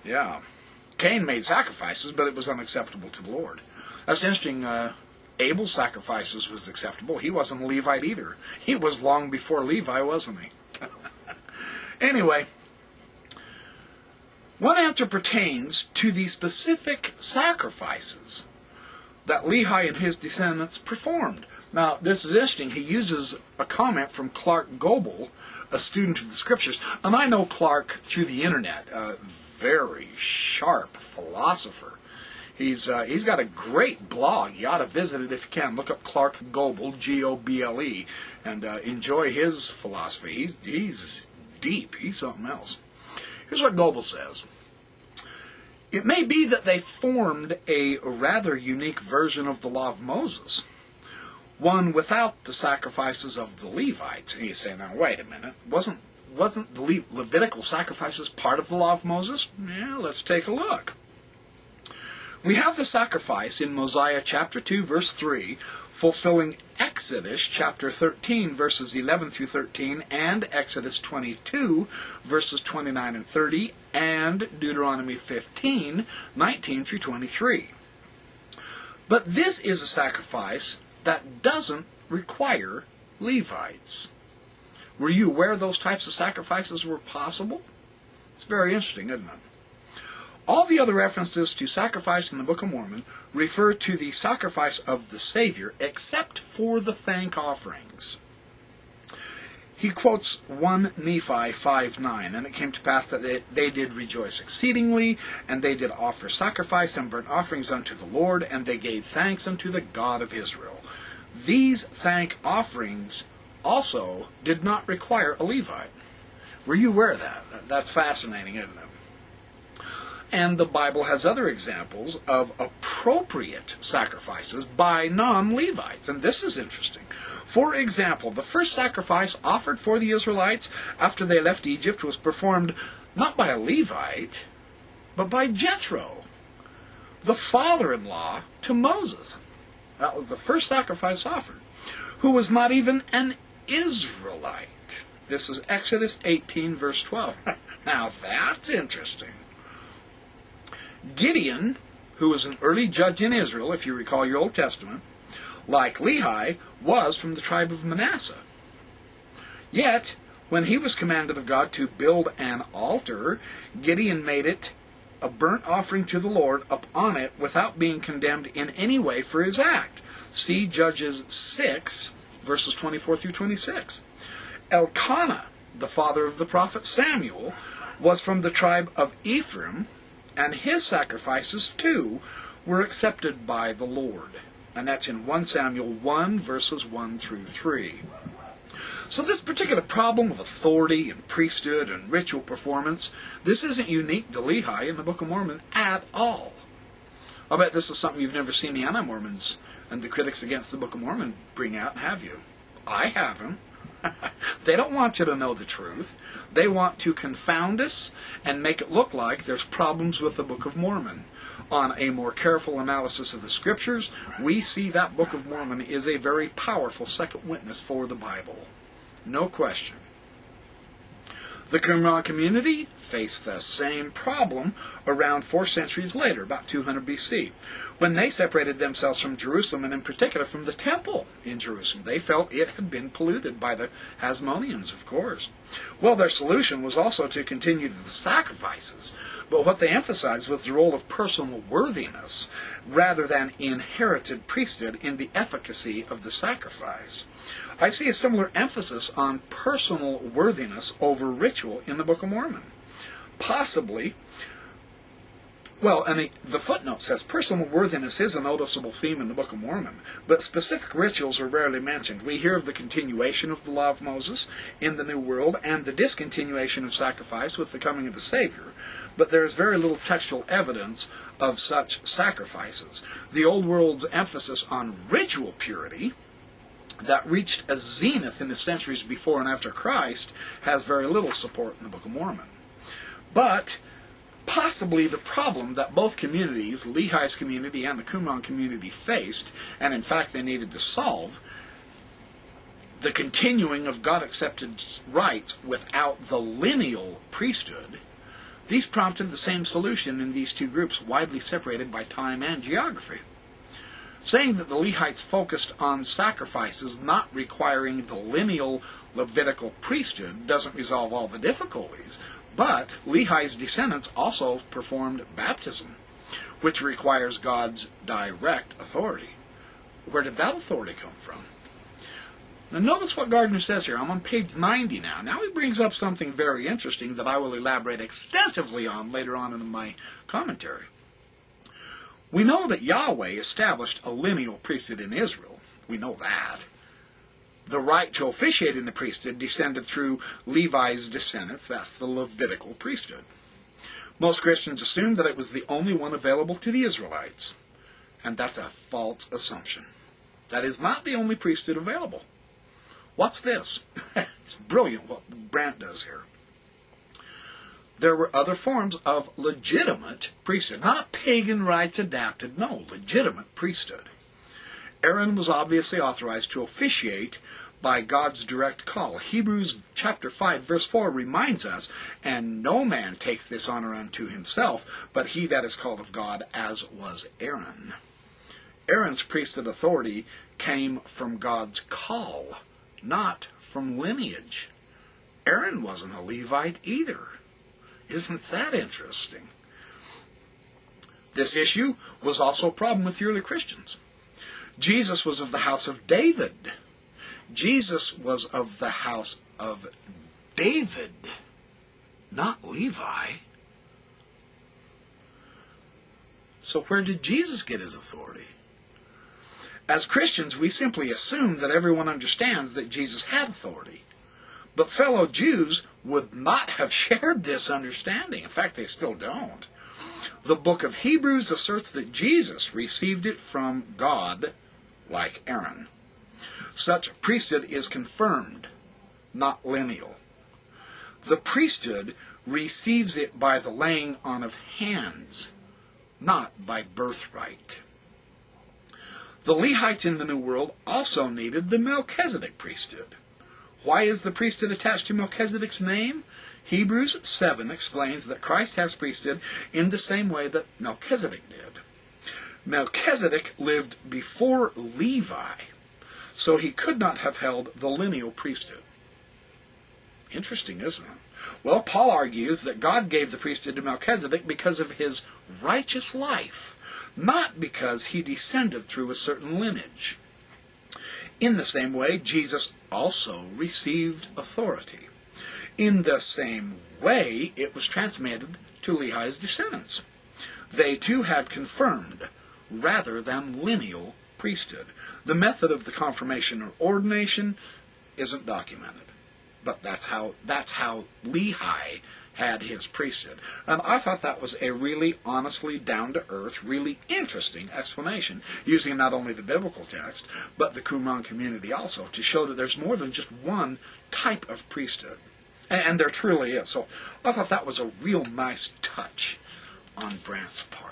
Yeah. Cain made sacrifices, but it was unacceptable to the Lord. That's interesting. Abel's sacrifices was acceptable. He wasn't a Levite either. He was long before Levi, wasn't he? Anyway, one answer pertains to the specific sacrifices that Lehi and his descendants performed. Now, this is interesting. He uses a comment from Clark Gable, a student of the Scriptures. And I know Clark through the internet, a very sharp philosopher. He's got a great blog. You ought to visit it if you can. Look up Clark Gable, G-O-B-L-E, and enjoy his philosophy. He's deep. He's something else. Here's what Gable says. It may be that they formed a rather unique version of the law of Moses, one without the sacrifices of the Levites. And you say, now wait a minute, wasn't the Levitical sacrifices part of the law of Moses? Yeah, let's take a look. We have the sacrifice in Mosiah chapter 2, verse 3, fulfilling Exodus chapter 13, verses 11 through 13, and Exodus 22, verses 29 and 30, and Deuteronomy 15, 19 through 23. But this is a sacrifice that doesn't require Levites. Were you aware those types of sacrifices were possible? It's very interesting, isn't it? All the other references to sacrifice in the Book of Mormon refer to the sacrifice of the Savior, except for the thank offerings. He quotes 1 Nephi 5:9, and it came to pass that they did rejoice exceedingly, and they did offer sacrifice and burnt offerings unto the Lord, and they gave thanks unto the God of Israel. These thank offerings also did not require a Levite. Were you aware of that? That's fascinating, isn't it? And the Bible has other examples of appropriate sacrifices by non-Levites. And this is interesting. For example, the first sacrifice offered for the Israelites after they left Egypt was performed not by a Levite, but by Jethro, the father-in-law to Moses. That was the first sacrifice offered, who was not even an Israelite. This is Exodus 18, verse 12. Now that's interesting. Gideon, who was an early judge in Israel, if you recall your Old Testament, like Lehi, was from the tribe of Manasseh. Yet, when he was commanded of God to build an altar, Gideon made it a burnt offering to the Lord upon it without being condemned in any way for his act. See Judges 6, verses 24 through 26. Elkanah, the father of the prophet Samuel, was from the tribe of Ephraim, and his sacrifices, too, were accepted by the Lord. And that's in 1 Samuel 1, verses 1 through 3. So this particular problem of authority and priesthood and ritual performance, this isn't unique to Lehi in the Book of Mormon at all. I bet this is something you've never seen the anti-Mormons and the critics against the Book of Mormon bring out, have you? I haven't. They don't want you to know the truth. They want to confound us and make it look like there's problems with the Book of Mormon. On a more careful analysis of the Scriptures, we see that Book of Mormon is a very powerful second witness for the Bible. No question. The Qumran community faced the same problem around 4 centuries later, about 200 BC, when they separated themselves from Jerusalem, and in particular from the temple in Jerusalem. They felt it had been polluted by the Hasmoneans, of course. Well, their solution was also to continue the sacrifices, but what they emphasized was the role of personal worthiness rather than inherited priesthood in the efficacy of the sacrifice. I see a similar emphasis on personal worthiness over ritual in the Book of Mormon. Possibly, well, and the footnote says personal worthiness is a noticeable theme in the Book of Mormon, but specific rituals are rarely mentioned. We hear of the continuation of the law of Moses in the New World and the discontinuation of sacrifice with the coming of the Savior, but there is very little textual evidence of such sacrifices. The Old World's emphasis on ritual purity that reached a zenith in the centuries before and after Christ has very little support in the Book of Mormon. But possibly the problem that both communities, Lehi's community and the Qumran community, faced, and in fact they needed to solve, the continuing of God-accepted rites without the lineal priesthood, These prompted the same solution in these two groups, widely separated by time and geography. Saying that the Lehites focused on sacrifices not requiring the lineal Levitical priesthood doesn't resolve all the difficulties, but Lehi's descendants also performed baptism, which requires God's direct authority. Where did that authority come from? Now notice what Gardner says here. I'm on page 90 now. Now he brings up something very interesting that I will elaborate extensively on later on in my commentary. We know that Yahweh established a lineal priesthood in Israel. We know that. The right to officiate in the priesthood descended through Levi's descendants. That's the Levitical priesthood. Most Christians assume that it was the only one available to the Israelites. And that's a false assumption. That is not the only priesthood available. What's this? It's brilliant what Brandt does here. There were other forms of legitimate priesthood. Not pagan rites adapted, no, legitimate priesthood. Aaron was obviously authorized to officiate by God's direct call. Hebrews chapter 5 verse 4 reminds us, and no man takes this honor unto himself, but he that is called of God, as was Aaron. Aaron's priesthood authority came from God's call, not from lineage. Aaron wasn't a Levite either. Isn't that interesting? This issue was also a problem with the early Christians. Jesus was of the house of David. Jesus was of the house of David, not Levi. So where did Jesus get his authority? As Christians, we simply assume that everyone understands that Jesus had authority. But fellow Jews would not have shared this understanding. In fact, they still don't. The book of Hebrews asserts that Jesus received it from God, like Aaron. Such priesthood is confirmed, not lineal. The priesthood receives it by the laying on of hands, not by birthright. The Lehites in the New World also needed the Melchizedek priesthood. Why is the priesthood attached to Melchizedek's name? Hebrews 7 explains that Christ has priesthood in the same way that Melchizedek did. Melchizedek lived before Levi, so he could not have held the lineal priesthood. Interesting, isn't it? Well, Paul argues that God gave the priesthood to Melchizedek because of his righteous life, not because he descended through a certain lineage. In the same way, Jesus also received authority. In the same way, it was transmitted to Lehi's descendants. They too had confirmed, rather than lineal, priesthood. The method of the confirmation or ordination isn't documented, but that's how Lehi had his priesthood. And I thought that was a really honestly down-to-earth, really interesting explanation, using not only the biblical text, but the Qumran community also, to show that there's more than just one type of priesthood. And there truly is. So I thought that was a real nice touch on Brandt's part.